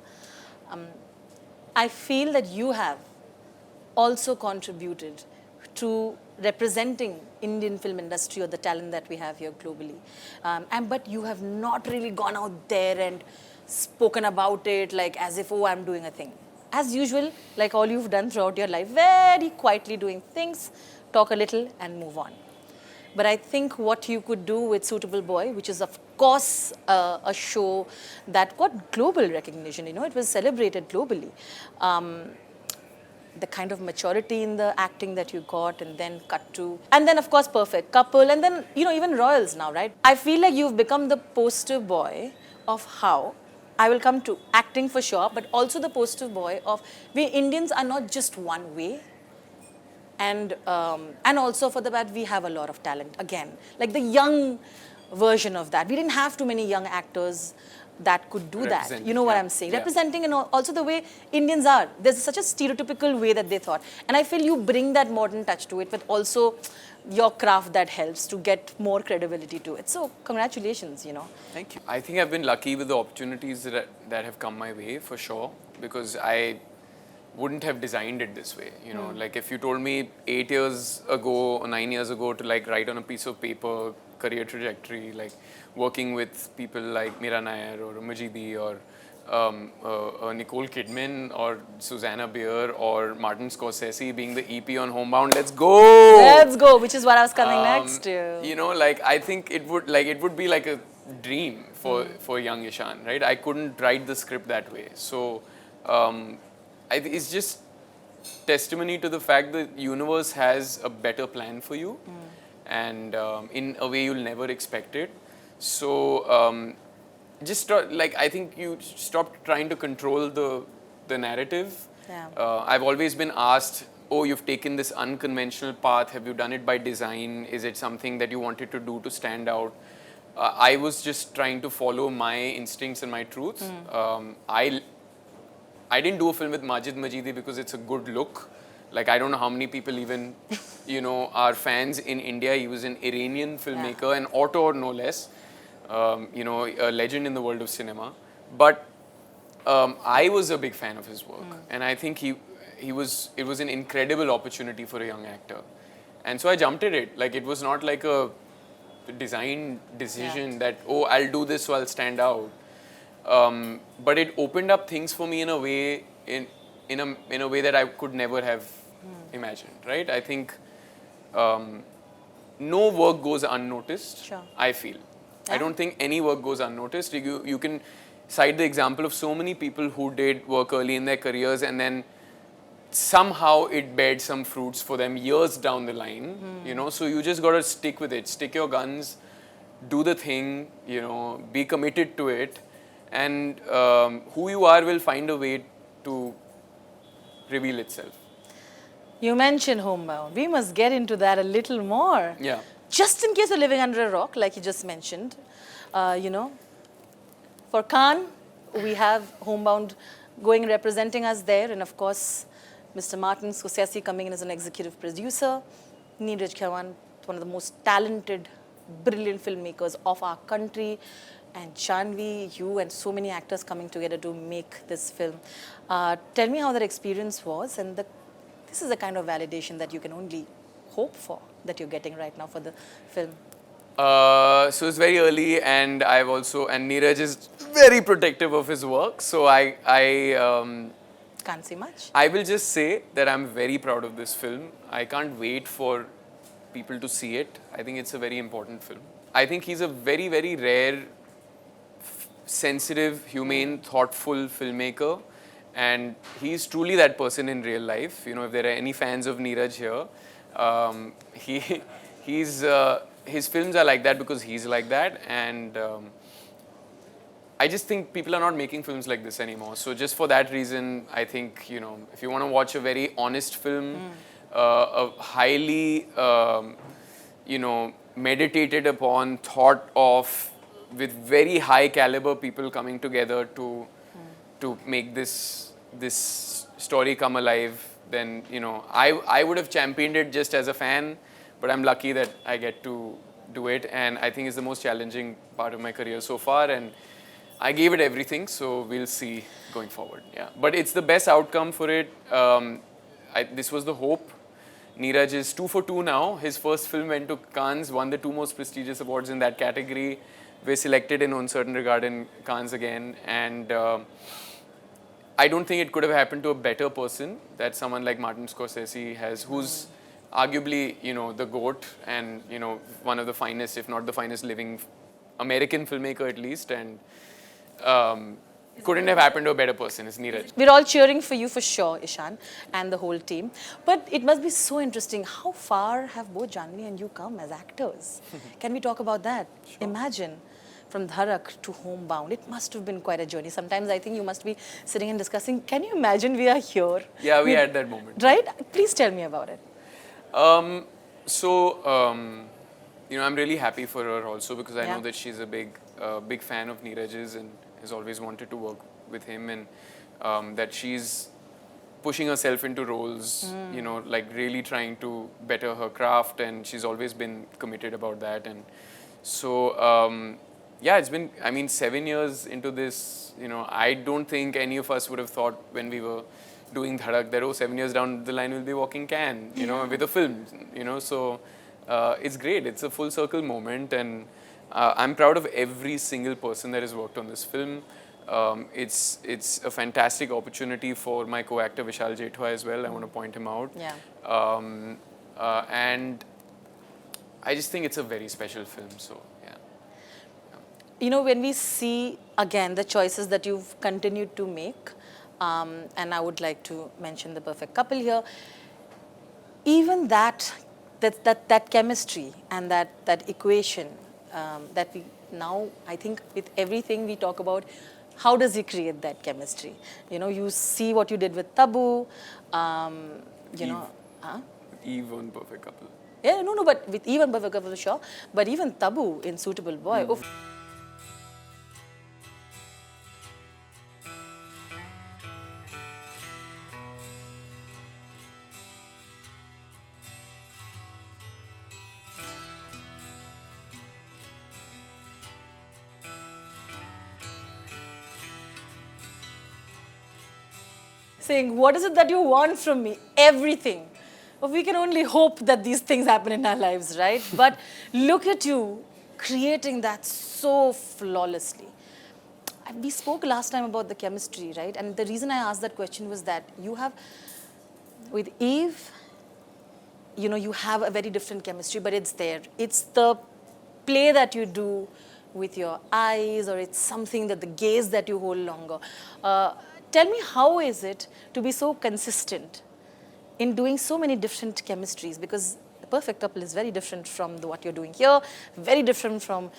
I feel that you have also contributed to representing Indian film industry or the talent that we have here globally. But you have not really gone out there and spoken about it like as if, oh, I'm doing a thing. As usual, like all you've done throughout your life, very quietly doing things, talk a little and move on. But I think what you could do with Suitable Boy, which is of course a show that got global recognition, you know, it was celebrated globally. The kind of maturity in the acting that you got, and then cut to, and then of course Perfect Couple, and then, you know, even Royals now, right? I feel like you've become the poster boy of how, I will come to acting for sure, but also the poster boy of we Indians are not just one way. And also for the bad, we have a lot of talent. Again, like the young version of that. We didn't have too many young actors that could do that. You know what I'm saying? Yeah. Representing, and also the way Indians are. There's such a stereotypical way that they thought. And I feel you bring that modern touch to it with also your craft that helps to get more credibility to it. So congratulations, you know. Thank you. I think I've been lucky with the opportunities that have come my way, for sure, because I wouldn't have designed it this way, you know. Like if you told me 8 years ago or 9 years ago to like write on a piece of paper career trajectory, like working with people like Meera Nair or Majidi or Nicole Kidman or Susanna Bier or Martin Scorsese being the EP on Homebound, let's go! Let's go, which is what I was coming next to. You know, like I think it would be like a dream for young Ishaan, right? I couldn't write the script that way. So it's just testimony to the fact that the universe has a better plan for you, and in a way you'll never expect it. So just like I think you stop trying to control the narrative. Yeah. I've always been asked, oh, you've taken this unconventional path. Have you done it by design? Is it something that you wanted to do to stand out? I was just trying to follow my instincts and my truth. I didn't do a film with Majid Majidi because it's a good look. Like, I don't know how many people even, you know, are fans in India. He was an Iranian filmmaker, an auteur no less, you know, a legend in the world of cinema. But I was a big fan of his work. And I think it was an incredible opportunity for a young actor. And so I jumped at it. Like, it was not like a design decision that, oh, I'll do this so I'll stand out. But it opened up things for me in a way, in a way that I could never have imagined, right? I think no work goes unnoticed, Sure. I feel. I don't think any work goes unnoticed. You can cite the example of so many people who did work early in their careers and then somehow it bared some fruits for them years down the line, you know? So you just got to stick with it, stick your guns, do the thing, you know, be committed to it. And who you are will find a way to reveal itself. You mentioned Homebound. We must get into that a little more. Yeah. Just in case you're living under a rock, like you just mentioned, you know, for Cannes, we have Homebound going representing us there, and of course, Mr. Martin Scorsese coming in as an executive producer, Neeraj Ghaywan, one of the most talented, brilliant filmmakers of our country, and Janhvi, you and so many actors coming together to make this film. Tell me how that experience was, and this is the kind of validation that you can only hope for, that you're getting right now for the film. So it's very early, and Neeraj is very protective of his work. So Can't see much. I will just say that I'm very proud of this film. I can't wait for people to see it. I think it's a very important film. I think he's a very, very rare, sensitive, humane, thoughtful filmmaker. And he's truly that person in real life. You know, if there are any fans of Neeraj here, his films are like that because he's like that. And I just think people are not making films like this anymore. So just for that reason, I think, you know, if you want to watch a very honest film, a highly, you know, meditated upon, thought of, with very high caliber people coming together to make this story come alive, then, you know, I would have championed it just as a fan, but I'm lucky that I get to do it, and I think it's the most challenging part of my career so far, and I gave it everything, so we'll see going forward. Yeah, but it's the best outcome for it. This was the hope. Neeraj is 2 for 2 now. His first film went to Cannes, won the 2 most prestigious awards in that category. We're selected in Uncertain Regard in Cannes again, and I don't think it could have happened to a better person that someone like Martin Scorsese has, who's arguably, you know, the GOAT and, you know, one of the finest, if not the finest living American filmmaker at least, and couldn't have happened to a better person. It's Neeraj. We're all cheering for you for sure, Ishaan, and the whole team. But it must be so interesting. How far have both Janhvi and you come as actors? Can we talk about that? Sure. Imagine, from Dharak to Homebound, it must have been quite a journey. Sometimes I think you must be sitting and discussing, can you imagine we are here? Yeah, we had that moment. Right? Please tell me about it. You know, I'm really happy for her also because I know that she's a big fan of Neeraj's and has always wanted to work with him, and that she's pushing herself into roles, you know, like really trying to better her craft, and she's always been committed about that. And so, yeah, it's been, I mean, 7 years into this, you know, I don't think any of us would have thought when we were doing Dhadak that, 7 years down the line we'll be walking Cannes, you know, with a film, you know, so it's great. It's a full circle moment, and I'm proud of every single person that has worked on this film. It's a fantastic opportunity for my co-actor Vishal Jethwa as well. I want to point him out. Yeah. And I just think it's a very special film. So yeah. You know, when we see again the choices that you've continued to make, and I would like to mention The Perfect Couple here. Even that chemistry and that equation that we now, I think with everything we talk about, how does he create that chemistry? You know, you see what you did with Tabu, you know. Eve on Perfect Couple. Yeah, no, but with Eve on Perfect Couple, sure. But even Tabu in Suitable Boy. Oof. Saying, what is it that you want from me? Everything. But we can only hope that these things happen in our lives, right? But look at you creating that so flawlessly. We spoke last time about the chemistry, right? And the reason I asked that question was that you have, with Eve, you know, you have a very different chemistry, but it's there. It's the play that you do with your eyes, or it's something that the gaze that you hold longer. Tell me, how is it to be so consistent in doing so many different chemistries? Because The Perfect Couple is very different from what you're doing here, very different from,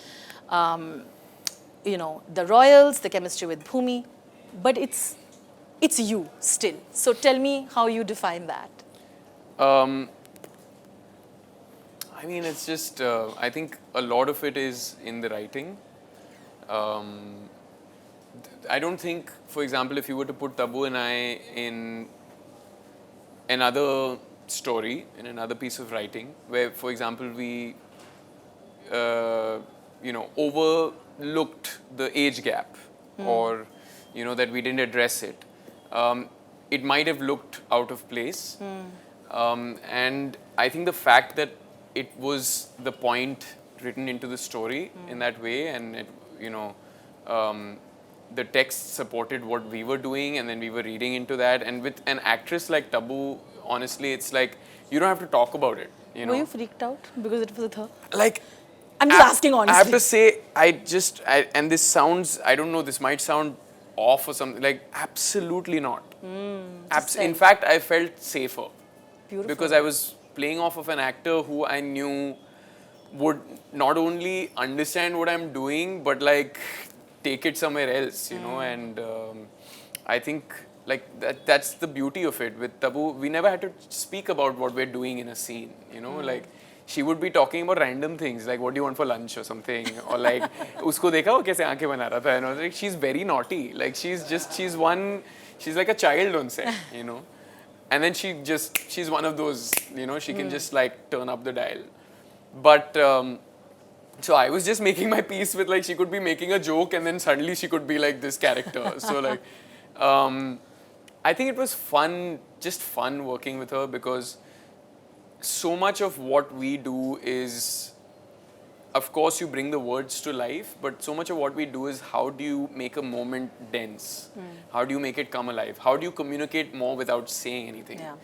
you know, The Royals, the chemistry with Bhumi, but it's you still. So tell me how you define that. I mean, it's just, I think a lot of it is in the writing. I don't think, for example, if you were to put Tabu and I in another story, in another piece of writing, where, for example, we, you know, overlooked the age gap, or, you know, that we didn't address it, it might have looked out of place. And I think the fact that it was the point written into the story in that way, and it, the text supported what we were doing, and then we were reading into that. And with an actress like Tabu, honestly, it's like you don't have to talk about it. Were you freaked out because it was with her? Like, I'm just asking honestly. I have to say, and this sounds, I don't know, this might sound off or something, like, absolutely not. In fact, I felt safer. Beautiful. Because I was playing off of an actor who I knew would not only understand what I'm doing, but like take it somewhere else, and I think like that's the beauty of it. With Tabu, we never had to speak about what we're doing in a scene, like she would be talking about random things, like what do you want for lunch or something, or like usko dekha wo kaise aankhein bana raha tha, like she's very naughty, like she's like a child on set, and then she's one of those, she can just like turn up the dial. But so I was just making my peace with, like, she could be making a joke and then suddenly she could be like this character. So like, I think it was just fun working with her, because so much of what we do is, of course, you bring the words to life, but so much of what we do is how do you make a moment dense? How do you make it come alive? How do you communicate more without saying anything? Yeah.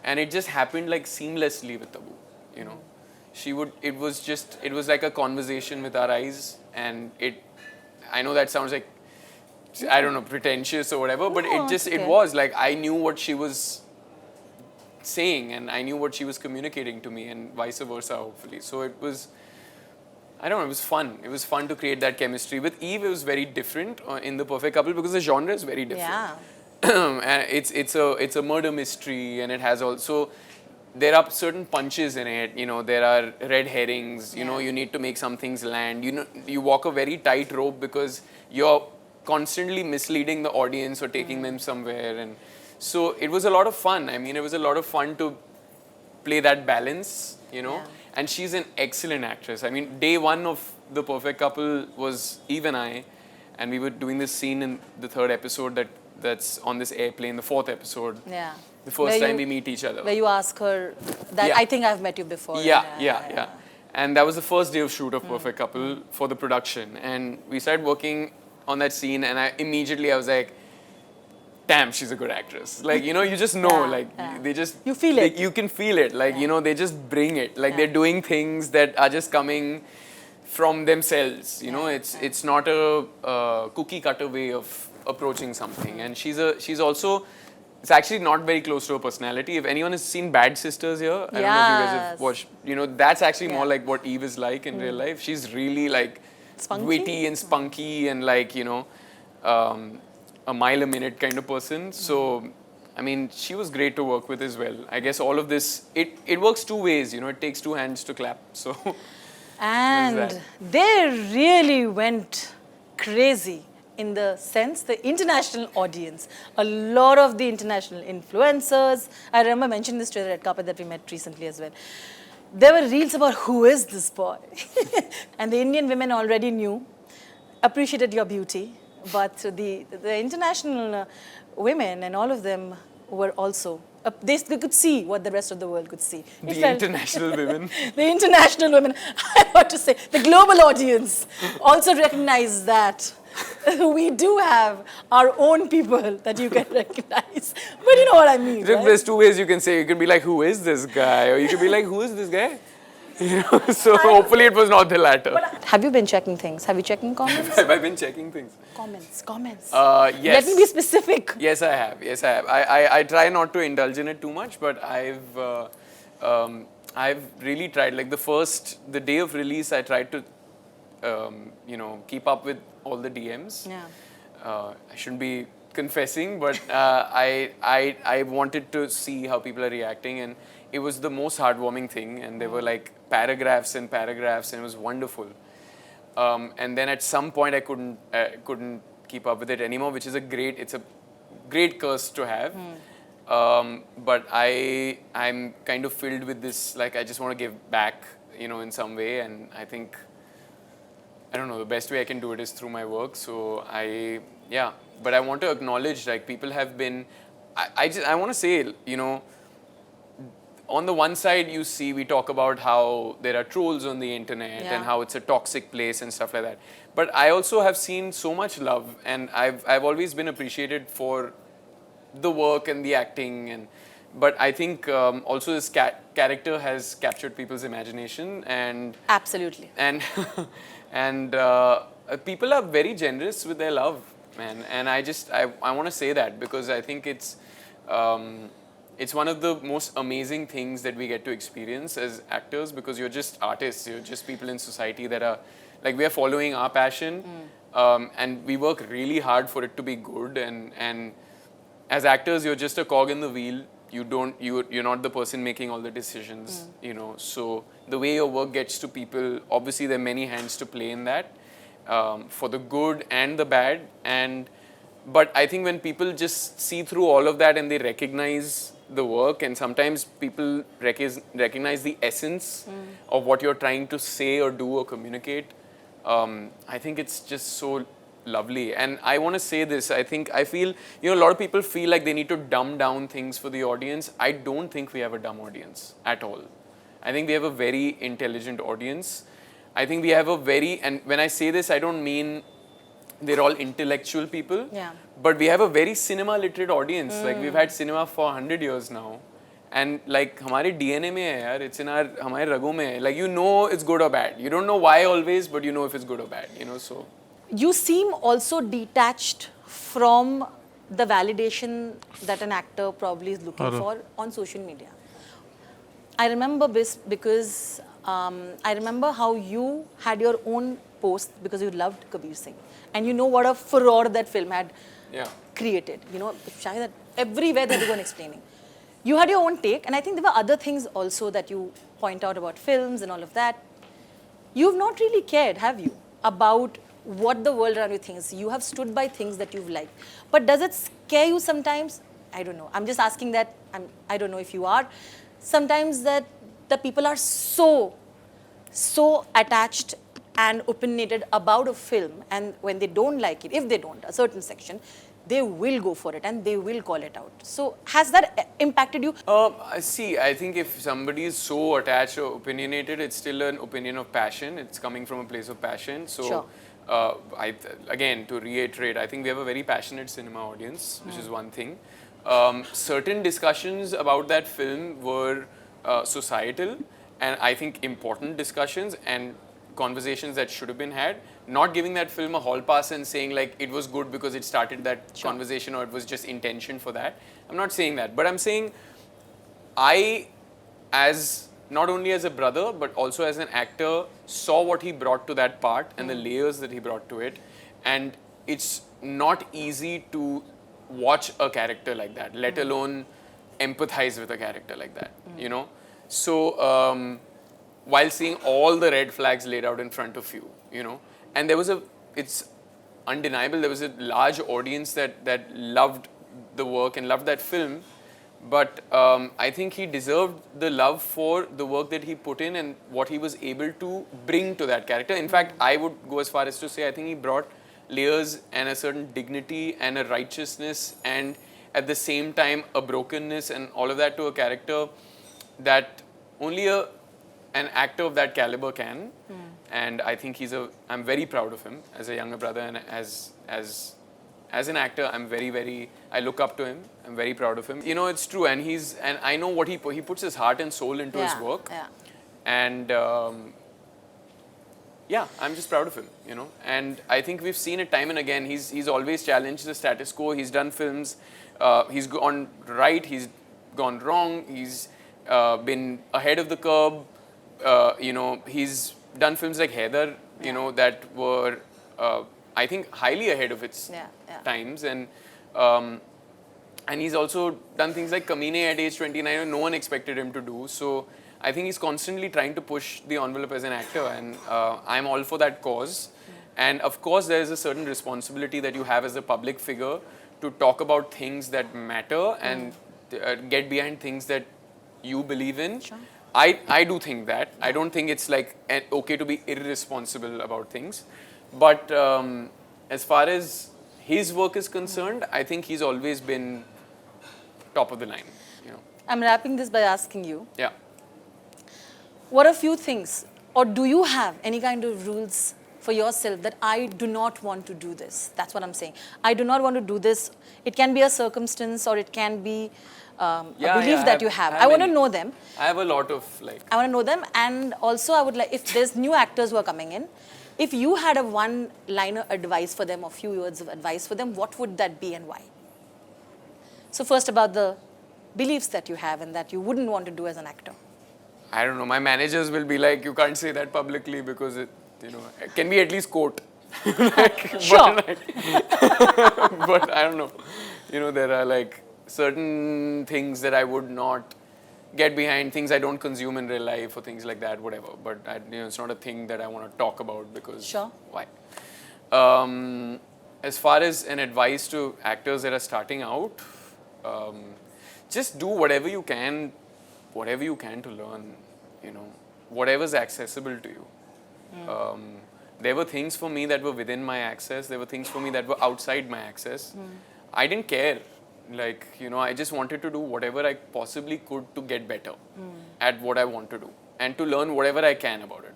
And it just happened like seamlessly with Tabu, it was like a conversation with our eyes, and I know that sounds like, I don't know, pretentious or whatever, but it was like, I knew what she was saying and I knew what she was communicating to me, and vice versa, hopefully. So it was, I don't know, it was fun. It was fun to create that chemistry. With Eve, it was very different in The Perfect Couple, because the genre is very different. Yeah. And it's a murder mystery, and it has also, there are certain punches in it, there are red herrings, you need to make some things land. You walk a very tight rope because you're constantly misleading the audience or taking them somewhere. And so it was a lot of fun. I mean, it was a lot of fun to play that balance, Yeah. And she's an excellent actress. I mean, day one of The Perfect Couple was Eve and I, and we were doing this scene in the 3rd episode that's on this airplane, the 4th episode. Yeah. The first time we meet each other. Where you ask her that, I think I've met you before. Yeah. And that was the first day of shoot of Perfect Couple for the production. And we started working on that scene, and I was like, damn, she's a good actress. Like, you just know, they just... You feel it. You can feel it. Like, they just bring it. Like, they're doing things that are just coming from themselves. It's not a cookie cutter way of approaching something. And she's also... It's actually not very close to her personality. If anyone has seen Bad Sisters here, I don't know if you guys have watched, that's actually more like what Eve is like in real life. She's really like witty and spunky and like, a mile a minute kind of person. So, I mean, she was great to work with as well. I guess all of this, it works two ways, it takes two hands to clap. So, and they really went crazy. In the sense, the international audience, a lot of the international influencers, I remember mentioning this to the red carpet that we met recently as well. There were reels about who is this boy? And the Indian women already knew, appreciated your beauty, but the international women and all of them were also, they could see what the rest of the world could see. The international women. The international women, I want to say, the global audience also recognized that. We do have our own people that you can recognize. But you know what I mean, right? There's two ways you can say. You can be like, who is this guy? Or you can be like, who is this guy? So hopefully it was not the latter. Have you been checking things? Have you checking comments? Have I been checking things? Comments. Yes. Let me be specific. Yes, I have. I try not to indulge in it too much, but I've really tried. Like the day of release, I tried to, keep up with all the DMs. Yeah. I shouldn't be confessing, but I wanted to see how people are reacting, and it was the most heartwarming thing. And there were like paragraphs and paragraphs, and it was wonderful. And then at some point, I couldn't keep up with it anymore, which is a great curse to have. But I'm kind of filled with this, like, I just want to give back, in some way, and I think, I don't know, the best way I can do it is through my work. So but I want to acknowledge, like, people have been, I want to say, on the one side, you see, we talk about how there are trolls on the internet and how it's a toxic place and stuff like that. But I also have seen so much love, and I've always been appreciated for the work and the acting, and but I think also this character has captured people's imagination, and Absolutely. and and people are very generous with their love, man. And I want to say that because I think it's one of the most amazing things that we get to experience as actors, because you're just artists, you're just people in society that are like, we are following our passion, and we work really hard for it to be good, and as actors you're just a cog in the wheel. You're not the person making all the decisions, you know. So the way your work gets to people, obviously there are many hands to play in that, for the good and the bad. But I think when people just see through all of that and they recognize the work, and sometimes people recognize the essence of what you're trying to say or do or communicate, I think it's just so lovely. And I want to say this, I feel, you know, a lot of people feel like they need to dumb down things for the audience. I don't think we have a dumb audience at all. I think we have a very intelligent audience. I think we have a very, and when I say this, I don't mean they're all intellectual people, but we have a very cinema literate audience. Like, we've had cinema for 100 years now, and like हमारे DNA में है यार, it's in our हमारे रगों में है. Like, you know it's good or bad. You don't know why always, but you know if it's good or bad, you know. So you seem also detached from the validation that an actor probably is looking for on social media. I remember this because I remember how you had your own post because you loved Kabir Singh, and you know what a furore that film had created. You know, Shahid, everywhere that you were explaining. You had your own take, and I think there were other things also that you point out about films and all of that. You've not really cared, have you, about what the world around you thinks? You have stood by things that you've liked. But does it scare you sometimes? I don't know. I'm just asking that. I don't know if you are. Sometimes that the people are so attached and opinionated about a film, and when they don't like it, if they don't, a certain section, they will go for it and they will call it out. So has that impacted you? See, I think if somebody is so attached or opinionated, it's still an opinion of passion. It's coming from a place of passion. So, again, to reiterate, I think we have a very passionate cinema audience, which is one thing. Certain discussions about that film were societal, and I think important discussions and conversations that should have been had. Not giving that film a hall pass and saying like it was good because it started that conversation, or it was just intention for that. I'm not saying that, but I'm saying as not only as a brother but also as an actor, saw what he brought to that part and the layers that he brought to it. And it's not easy to watch a character like that, let alone empathize with a character like that, you know. So while seeing all the red flags laid out in front of you, you know, and it's undeniable, there was a large audience that loved the work and loved that film. But I think he deserved the love for the work that he put in and what he was able to bring to that character. In fact, I would go as far as to say I think he brought layers and a certain dignity and a righteousness and at the same time a brokenness and all of that to a character that only an actor of that caliber can. And I think I'm very proud of him as a younger brother, and as an actor, I'm very, I look up to him. I'm very proud of him. You know, it's true, and I know what he puts his heart and soul into his work. And I'm just proud of him, you know. And I think we've seen it time and again. He's always challenged the status quo. He's done films. He's gone right. He's gone wrong. He's been ahead of the curve. You know, he's done films like Haider, you know, that were, I think, highly ahead of its times. And he's also done things like Kamine at age 29, and no one expected him to do. So I think he's constantly trying to push the envelope as an actor, and I'm all for that cause. And of course, there is a certain responsibility that you have as a public figure to talk about things that matter and get behind things that you believe in. I do think that. I don't think it's like okay to be irresponsible about things. But as far as his work is concerned, I think he's always been top of the line, you know. I'm wrapping this by asking you, Yeah. what are few things, or do you have any kind of rules for yourself that I do not want to do this? That's what I'm saying. I do not want to do this. It can be a circumstance or it can be a belief that you have. I want to know them. I have a lot of like... I want to know them, and also I would like, if there's new actors who are coming in, if you had a one-liner advice for them or few words of advice for them, what would that be and why? So first about the beliefs that you have and that you wouldn't want to do as an actor. I don't know. My managers will be like, you can't say that publicly because it, you know, it can be at least quote. Sure. But I don't know. You know, there are like certain things that I would not get behind, things I don't consume in real life or things like that, whatever. But you know, it's not a thing that I want to talk about because Sure. Why? As far as an advice to actors that are starting out, just do whatever you can to learn, you know, whatever's accessible to you. There were things for me that were within my access. There were things for me that were outside my access. I didn't care. Like, you know, I just wanted to do whatever I possibly could to get better at what I want to do and to learn whatever I can about it.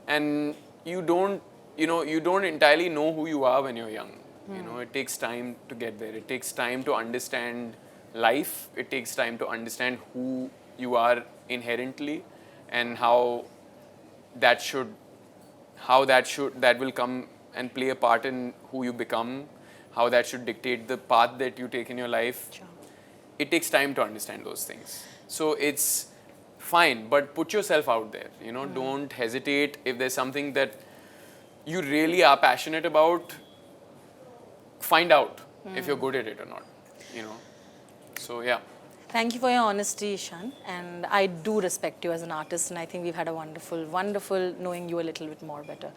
And you don't entirely know who you are when you're young. You know, it takes time to get there. It takes time to understand life. It takes time to understand who you are inherently and how that will come and play a part in who you become, how that should dictate the path that you take in your life. Sure. It takes time to understand those things. So it's fine, but put yourself out there. You know, don't hesitate. If there's something that you really are passionate about, find out if you're good at it or not. You know. So yeah. Thank you for your honesty, Ishaan. And I do respect you as an artist, and I think we've had a wonderful, wonderful knowing you a little bit more better.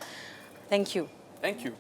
Thank you. Thank you.